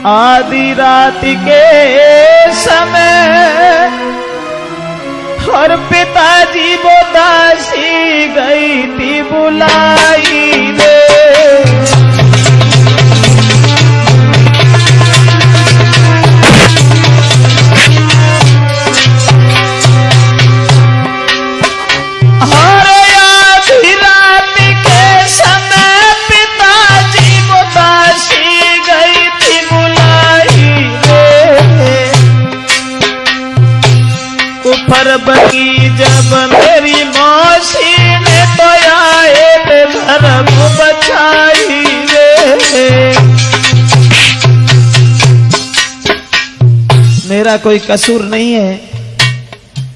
आधी रात के समय और पिताजी वो दासी गई थी बुलाई रे। बकी जब मेरी मौसी ने तो आए धर्म बचाई रे। मेरा कोई कसूर नहीं है।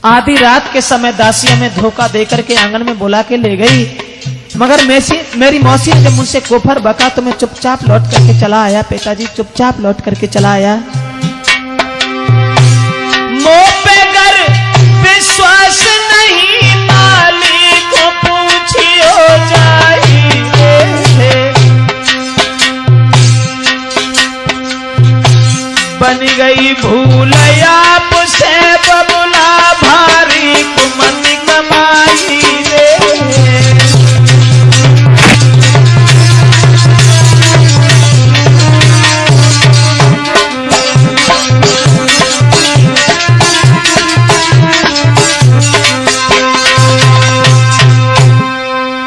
आधी रात के समय दासी हमें धोखा देकर के आंगन में बुला के ले गई, मगर मेरी मौसी ने जब मुझसे कोफर बका तो मैं चुपचाप लौट करके चला आया। पिताजी चुपचाप लौट करके चला आया। विश्वास नहीं मालिक को पूछियो जाइए। बन गई भूल आपसे बबुला भारी कुमति कमाई रे।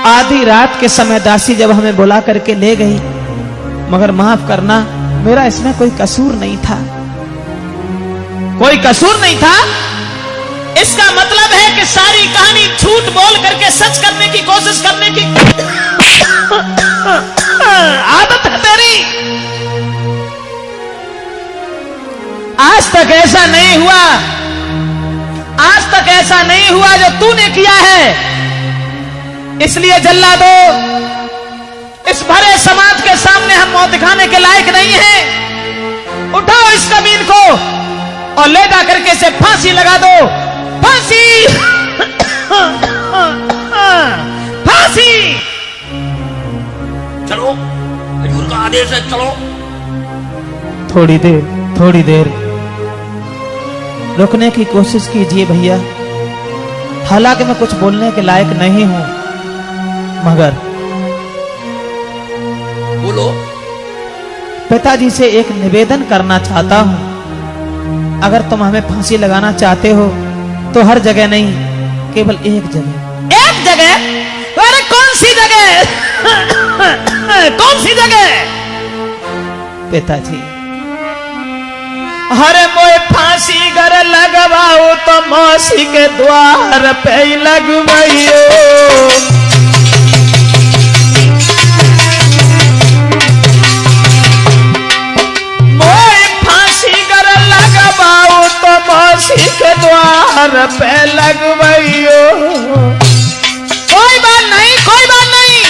आधी रात के समय दासी जब हमें बुला करके ले गई, मगर माफ करना मेरा इसमें कोई कसूर नहीं था। कोई कसूर नहीं था। इसका मतलब है कि सारी कहानी झूठ बोल करके सच करने की कोशिश करने की आदत है तेरी। आज तक ऐसा नहीं हुआ, आज तक ऐसा नहीं हुआ जो तूने किया है। इसलिए जल्लादो, इस भरे समाज के सामने हम मौत दिखाने के लायक नहीं हैं। उठाओ इस कमीन को और ले जा करके इसे फांसी लगा दो। फांसी फांसी। चलो, हजूर का आदेश है, चलो। थोड़ी देर रुकने की कोशिश कीजिए भैया। हालांकि मैं कुछ बोलने के लायक नहीं हूं, मगर बोलो। पिताजी से एक निवेदन करना चाहता हूं। अगर तुम हमें फांसी लगाना चाहते हो तो हर जगह नहीं, केवल एक जगह। एक जगह? अरे कौन सी जगह? कौन सी जगह? पिताजी, अरे मोए फांसी घर लगवाओ तो मौसी के द्वार पे ही लगवाइयो। तो मौसी के द्वार पे लगवाइयो। कोई बात नहीं, कोई बात नहीं।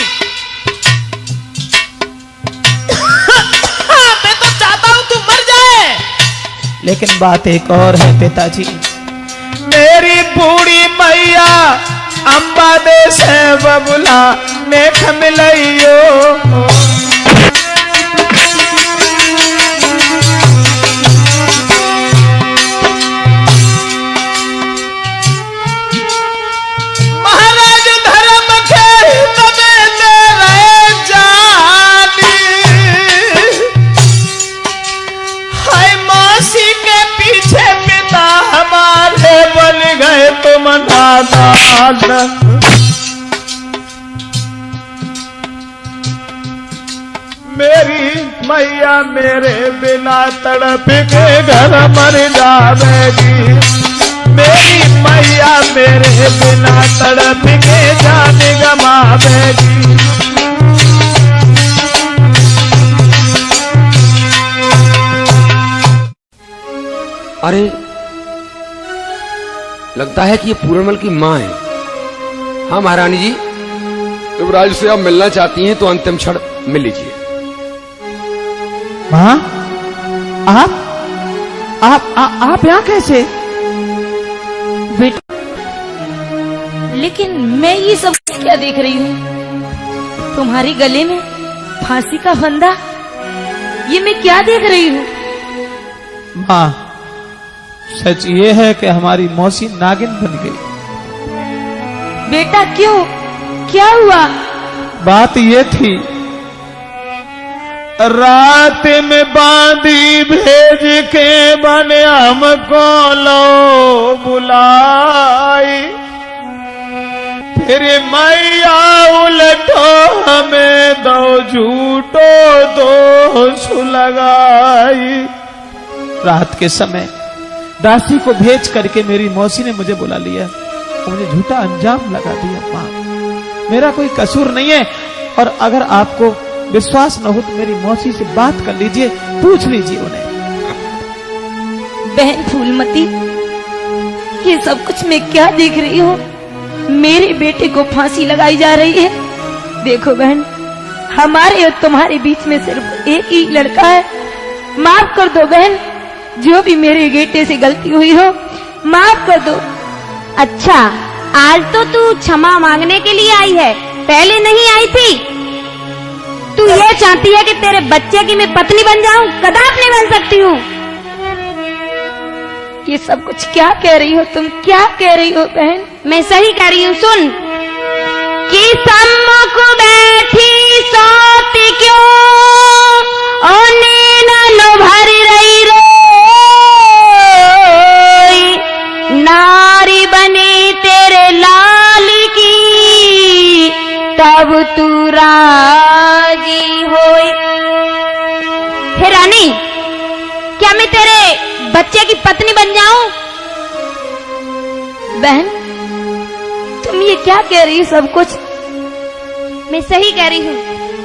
मैं तो चाहता हूं तू मर जाए, लेकिन बात एक और है पिताजी। मेरी बूढ़ी मैया अम्बा दे से बबुला नेख मिलइयो। मेरी मैया मेरे बिना तड़प के घर मर जावेगी। मेरी मैया मेरे बिना तड़प के जान गवावेगी। अरे लगता है कि ये पूरनमल की माँ है। हाँ महारानी जी, युवराज से आप मिलना चाहती हैं तो अंतिम क्षण मिल लीजिए। माँ, आप यहाँ कैसे? बेटा, लेकिन मैं ये सब क्या देख रही हूँ? तुम्हारे गले में फांसी का फंदा, ये मैं क्या देख रही हूँ? माँ, सच ये है कि हमारी मौसी नागिन बन गई। बेटा क्यों, क्या हुआ? बात ये थी, रात में बांधी भेज के बने हमको लो बुलाई, फिर मैया उलटो हमें दो झूठो दोष लगाई। रात के समय दासी को भेज करके मेरी मौसी ने मुझे बुला लिया, मुझे झूठा अंजाम लगा दिया। माँ, मेरा कोई कसूर नहीं है, और अगर आपको विश्वास न हो तो मेरी मौसी से बात कर लीजिए, पूछ लीजिए उन्हें। बहन फूलमती, ये सब कुछ मैं क्या देख रही हूँ? मेरे बेटे को फांसी लगाई जा रही है। देखो बहन, हमारे और तुम्हारे बीच में सिर्फ एक ही लड़का है। माफ कर दो बहन, जो भी मेरे बेटे से गलती हुई हो माफ कर दो। अच्छा, आज तो तू क्षमा मांगने के लिए आई है, पहले नहीं आई थी। तू ये चाहती है कि तेरे बच्चे की मैं पत्नी बन जाऊं? कदापि नहीं बन सकती हूँ। ये सब कुछ क्या कह रही हो तुम, क्या कह रही हो बहन? मैं सही कह रही हूँ, सुन। कि सम्मुख बैठी सोती क्यों, नो भर रही रोई, नारी बनी तेरे लाल की, तब तू राजी होई। हे रानी, क्या मैं तेरे बच्चे की पत्नी बन जाऊं? बहन, तुम ये क्या कह रही हो सब कुछ? मैं सही कह रही हूँ।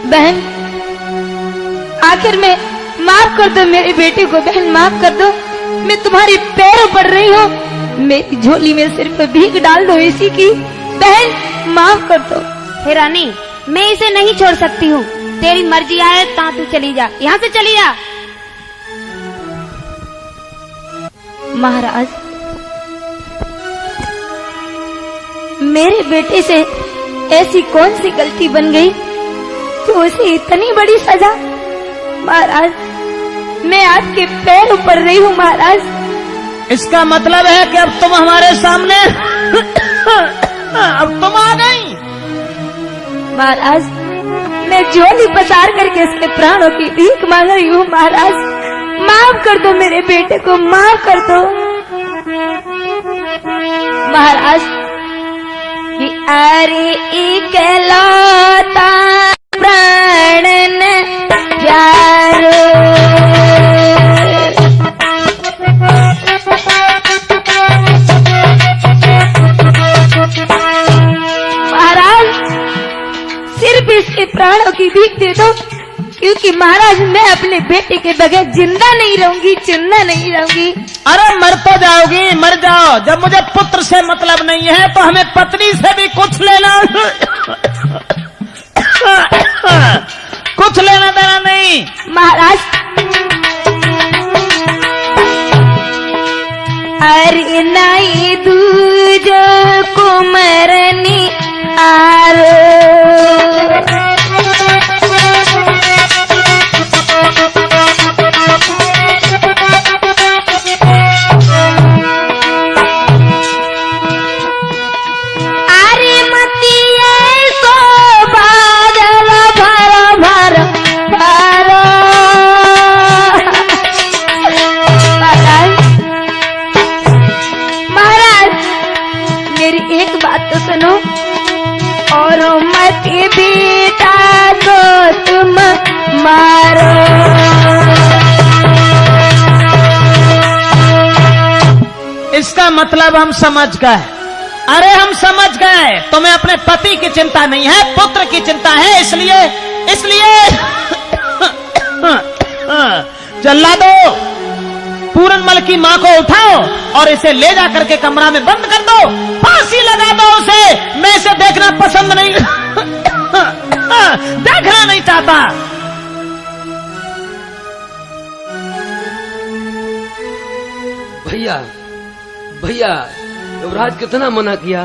बहन, आखिर में माफ कर दो मेरे बेटे को। बहन माफ कर दो, मैं तुम्हारे पैरों पड़ रही हूँ। मेरी झोली में सिर्फ भीख डाल दो इसी की। बहन माफ कर दो। हे रानी, मैं इसे नहीं छोड़ सकती हूँ। तेरी मर्जी आए तो तू चली जा, यहाँ से चली जा। महाराज, मेरे बेटे से ऐसी कौन सी गलती बन गई कि उसे इतनी बड़ी सजा? महाराज, मैं आपके पैरों पड़ रही हूँ महाराज। इसका मतलब है कि अब तुम हमारे सामने अब तुम आ गई। महाराज, मैं झोली पसार करके इसके प्राणों की भीख मांग रही हूँ। महाराज माफ कर दो मेरे बेटे को, माफ कर दो महाराज। कि अरे इकलौता प्राणन प्यारो, महाराज सिर्फ इसके प्राणों की भीख दे दो, क्योंकि महाराज मैं अपने बेटे के बगैर जिंदा नहीं रहूंगी, जिंदा नहीं रहूंगी। अरे मर तो जाओगी, मर जाओ। जब मुझे पुत्र से मतलब नहीं है तो हमें पत्नी से भी कुछ लेना कुछ लेना देना नहीं। महाराज, अरे नहीं दूजो कुमरनी आरो, मारो। इसका मतलब हम समझ गए। अरे हम समझ गए, तुम्हें अपने पति की चिंता नहीं है, पुत्र की चिंता है। इसलिए जल्लादो, पूरनमल की मां को उठाओ और इसे ले जा करके कमरा में बंद कर दो, फांसी लगा दो उसे। मैं इसे देखना पसंद नहीं देखना नहीं चाहता। भैया भैया, युवराज कितना मना किया,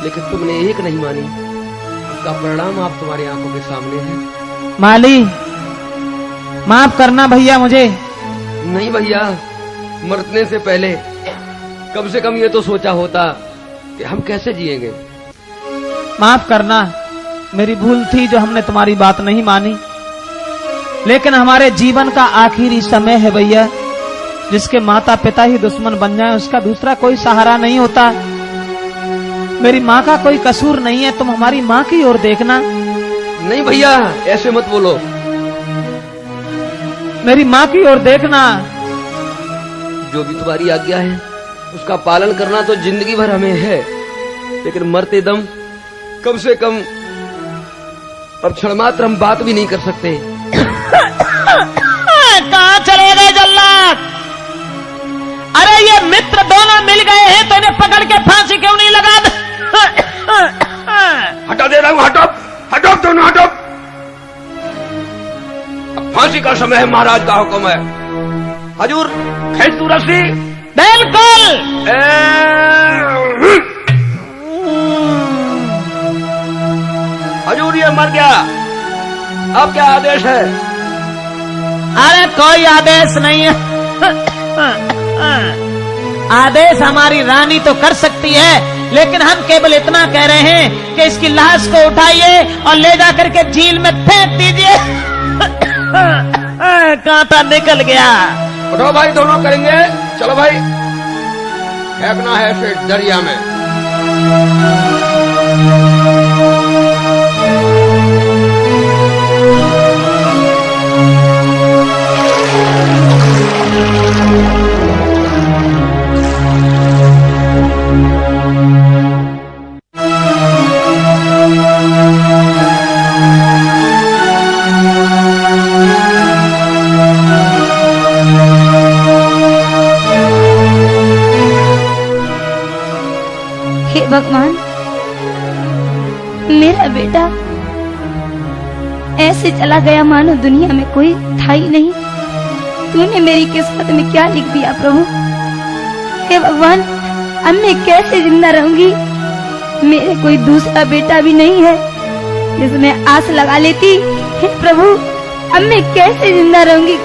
लेकिन तुमने एक नहीं मानी। उसका परिणाम आप तुम्हारी आंखों के सामने है। माली, माफ करना भैया मुझे। नहीं भैया, मरने से पहले कम से कम ये तो सोचा होता कि हम कैसे जिएंगे। माफ करना, मेरी भूल थी जो हमने तुम्हारी बात नहीं मानी। लेकिन हमारे जीवन का आखिरी समय है भैया, जिसके माता पिता ही दुश्मन बन जाए उसका दूसरा कोई सहारा नहीं होता। मेरी माँ का कोई कसूर नहीं है, तुम हमारी माँ की ओर देखना। नहीं भैया, ऐसे मत बोलो। मेरी माँ की ओर देखना। जो भी तुम्हारी आज्ञा है उसका पालन करना तो जिंदगी भर हमें है, लेकिन मरते दम कम से कम अब क्षण मात्र हम बात भी नहीं कर सकते। कहाँ चले गए जल्लाद? अरे ये मित्र दोनों मिल गए हैं तो इन्हें पकड़ के फांसी क्यों नहीं लगा दे? हटा दे रहा हूं, हटो हटो दोनों, हटो। अब फांसी का समय है, महाराज का हुक्म है। हजूर खींच तू रस्सी। बिल्कुल। हजूर ये मर गया, अब क्या आदेश है? अरे कोई आदेश नहीं है। आदेश हमारी रानी तो कर सकती है, लेकिन हम केवल इतना कह रहे हैं कि इसकी लाश को उठाइए और ले जाकर के झील में फेंक दीजिए। कांटा निकल गया। उठो भाई, दोनों करेंगे। चलो भाई, फेंकना है फिर दरिया में। हे भगवान, मेरा बेटा ऐसे चला गया मानो दुनिया में कोई था ही नहीं। तूने मेरी किस्मत में क्या लिख दिया प्रभु? हे भगवान, अब मैं कैसे जिंदा रहूंगी? मेरे कोई दूसरा बेटा भी नहीं है जिसमें आस लगा लेती। हे प्रभु, अब मैं कैसे जिंदा रहूंगी?